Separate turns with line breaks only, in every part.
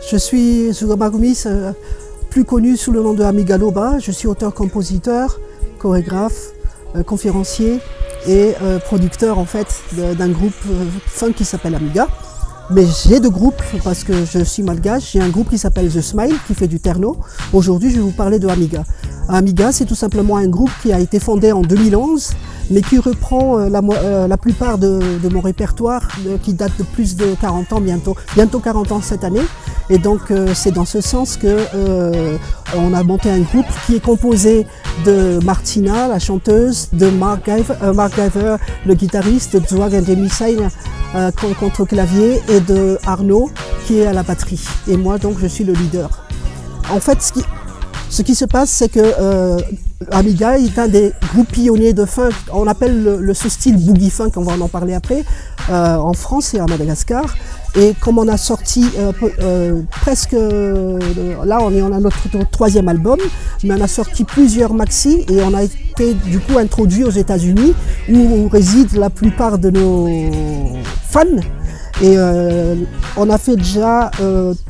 Je suis Zouba Gomis, plus connu sous le nom de Amiga Loba. Je suis auteur-compositeur, chorégraphe, conférencier et producteur en fait d'un groupe funk qui s'appelle Amiga. Mais j'ai deux groupes parce que je suis malgache. J'ai un groupe qui s'appelle The Smile qui fait du techno. Aujourd'hui, je vais vous parler de Amiga. Amiga, c'est tout simplement un groupe qui a été fondé en 2011, mais qui reprend la plupart de mon répertoire qui date de plus de 40 ans bientôt 40 ans cette année. Et donc c'est dans ce sens que on a monté un groupe qui est composé de Martina, la chanteuse, de Mark Giver, le guitariste, de Zwag and Demisain contre clavier et de Arnaud qui est à la batterie. Et moi donc je suis le leader. En fait ce qui se passe, c'est que Amiga est un des groupes pionniers de funk. On appelle ce style boogie funk, on va en parler après, en France et à Madagascar. Et comme on a sorti presque, là on a notre troisième album, mais on a sorti plusieurs maxi et on a été du coup introduit aux États-Unis où résident la plupart de nos fans. Et on a fait déjà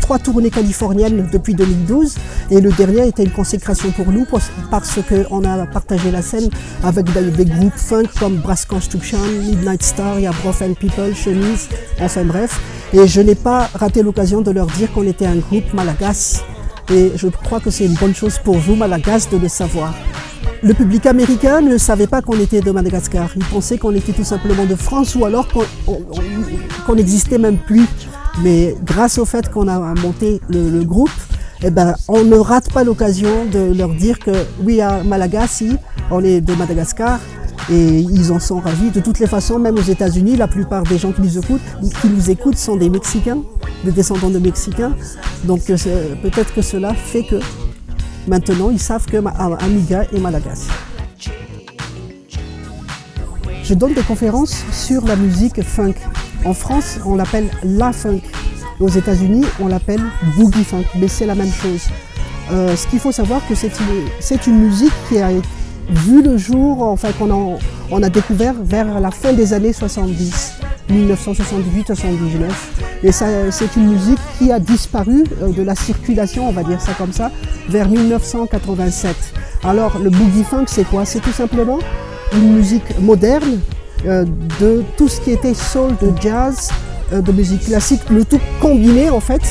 3 tournées californiennes depuis 2012 et le dernier était une consécration pour nous parce qu'on a partagé la scène avec des groupes funk comme Brass Construction, Midnight Star, Broth and People, Chemise, enfin bref. Et je n'ai pas raté l'occasion de leur dire qu'on était un groupe malagasy et je crois que c'est une bonne chose pour vous Malagasy de le savoir. Le public américain ne savait pas qu'on était de Madagascar, il pensait qu'on était tout simplement de France ou alors qu'on n'existait même plus. Mais grâce au fait qu'on a monté le groupe, eh ben, on ne rate pas l'occasion de leur dire que oui, à Malagasy, on est de Madagascar et ils en sont ravis. De toutes les façons, même aux États-Unis, la plupart des gens qui nous écoutent sont des Mexicains, des descendants de Mexicains. Donc peut-être que cela fait que maintenant, ils savent que Amiga est malagasy. Je donne des conférences sur la musique funk. En France, on l'appelle la funk. Aux États-Unis, on l'appelle boogie funk, mais c'est la même chose. Ce qu'il faut savoir, que c'est une musique qui a vu le jour, enfin qu'on a découvert vers la fin des années 70, 1978-79. Et c'est une musique qui a disparu de la circulation, on va dire ça comme ça, vers 1987. Alors le boogie funk, c'est quoi? C'est tout simplement une musique moderne de tout ce qui était soul, de jazz, de musique classique, le tout combiné en fait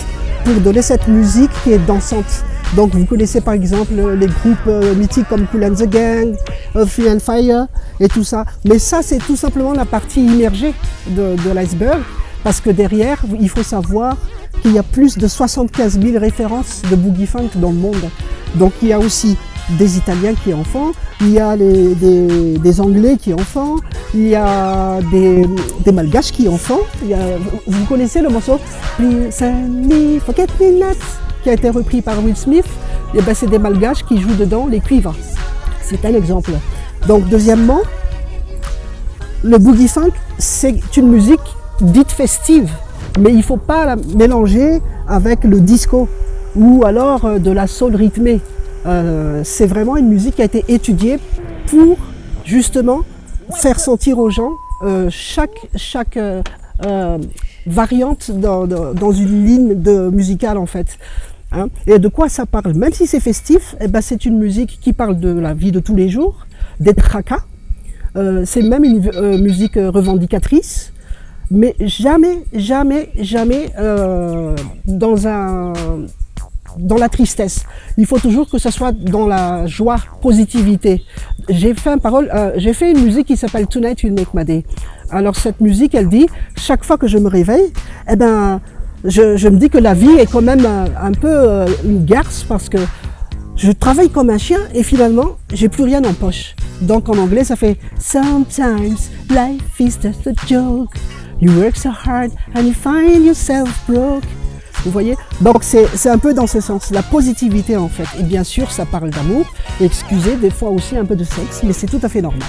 pour donner cette musique qui est dansante. Donc vous connaissez par exemple les groupes mythiques comme Kool and the Gang, Earth, Wind and Fire et tout ça. Mais ça c'est tout simplement la partie immergée de l'iceberg. Parce que derrière, il faut savoir qu'il y a plus de 75 000 références de boogie funk dans le monde. Donc il y a aussi des Italiens qui en font, il y a des Anglais qui en font, il y a des Malgaches qui en font. Vous connaissez le morceau « Please and me, forget me not » qui a été repris par Will Smith. Et ben, c'est des Malgaches qui jouent dedans les cuivres. C'est un exemple. Donc deuxièmement, le boogie funk, c'est une musique dite festive, mais il ne faut pas la mélanger avec le disco ou alors de la soul rythmée. C'est vraiment une musique qui a été étudiée pour justement faire sentir aux gens chaque variante dans une ligne musicale en fait. Hein. Et de quoi ça parle? Même si c'est festif, eh ben, c'est une musique qui parle de la vie de tous les jours, des tracas. C'est même une musique revendicatrice. Mais jamais dans la tristesse. Il faut toujours que ce soit dans la joie, positivité. J'ai fait une musique qui s'appelle Tonight Will Make My Day. Alors cette musique, elle dit, chaque fois que je me réveille, eh ben, je me dis que la vie est quand même un peu une garce parce que je travaille comme un chien et finalement, j'ai plus rien en poche. Donc en anglais, ça fait Sometimes life is just a joke. You work so hard and you find yourself broke. Vous voyez? Donc c'est un peu dans ce sens, la positivité en fait. Et bien sûr, ça parle d'amour. Excusez, des fois aussi un peu de sexe, mais c'est tout à fait normal.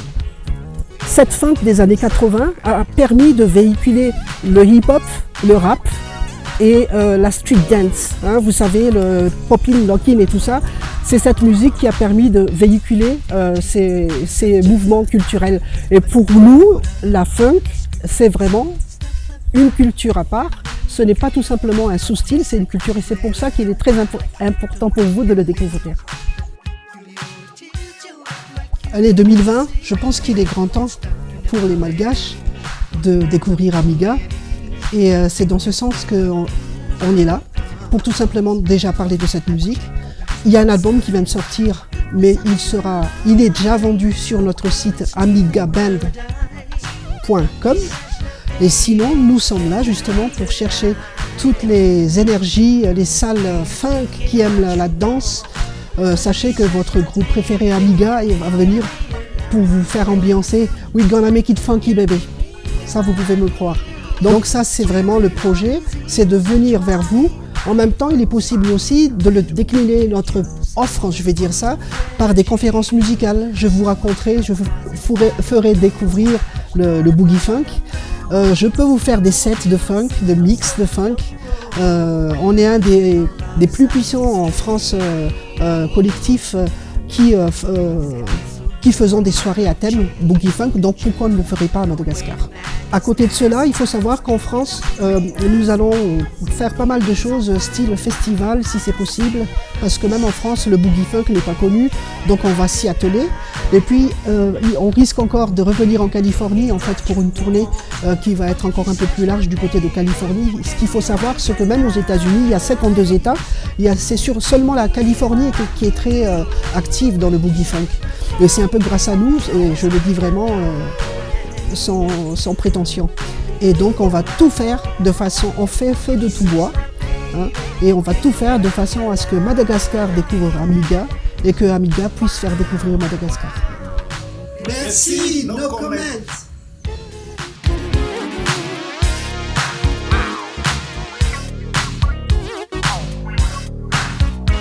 Cette funk des années 80 a permis de véhiculer le hip-hop, le rap et la street dance. Hein, vous savez, le popping, locking et tout ça. C'est cette musique qui a permis de véhiculer ces mouvements culturels. Et pour nous, la funk, c'est vraiment une culture à part. ce n'est pas tout simplement un sous-style, c'est une culture et c'est pour ça qu'il est très important pour vous de le découvrir. Allez, 2020, je pense qu'il est grand temps pour les Malgaches de découvrir Amiga et c'est dans ce sens qu'on est là, pour tout simplement déjà parler de cette musique. Il y a un album qui vient de sortir, mais il est déjà vendu sur notre site amigaband.com. Et sinon, nous sommes là justement pour chercher toutes les énergies, les salles funk qui aiment la danse. Sachez que votre groupe préféré Amiga va venir pour vous faire ambiancer « We're gonna make it funky baby ». Ça, vous pouvez me le croire. Donc ça, c'est vraiment le projet, c'est de venir vers vous. En même temps, il est possible aussi de le décliner, notre offre, je vais dire ça, par des conférences musicales. Je vous raconterai, je vous ferai découvrir le boogie funk. Je peux vous faire des sets de funk, de mix de funk. On est un des plus puissants en France collectif qui faisons des soirées à thème boogie funk, donc pourquoi on ne le ferait pas à Madagascar? À côté de cela, il faut savoir qu'en France, nous allons faire pas mal de choses, style festival si c'est possible, parce que même en France, le boogie funk n'est pas connu, donc on va s'y atteler. Et puis, on risque encore de revenir en Californie, en fait, pour une tournée qui va être encore un peu plus large du côté de Californie. Ce qu'il faut savoir, c'est que même aux États-Unis, il y a 52 États, c'est seulement la Californie qui est très active dans le boogie funk. Et c'est un peu grâce à nous, et je le dis vraiment sans prétention. Et donc on va tout faire de façon, on fait feu de tout bois, hein, et on va tout faire de façon à ce que Madagascar découvre Amiga et que Amiga puisse faire découvrir Madagascar.
Merci, no comment.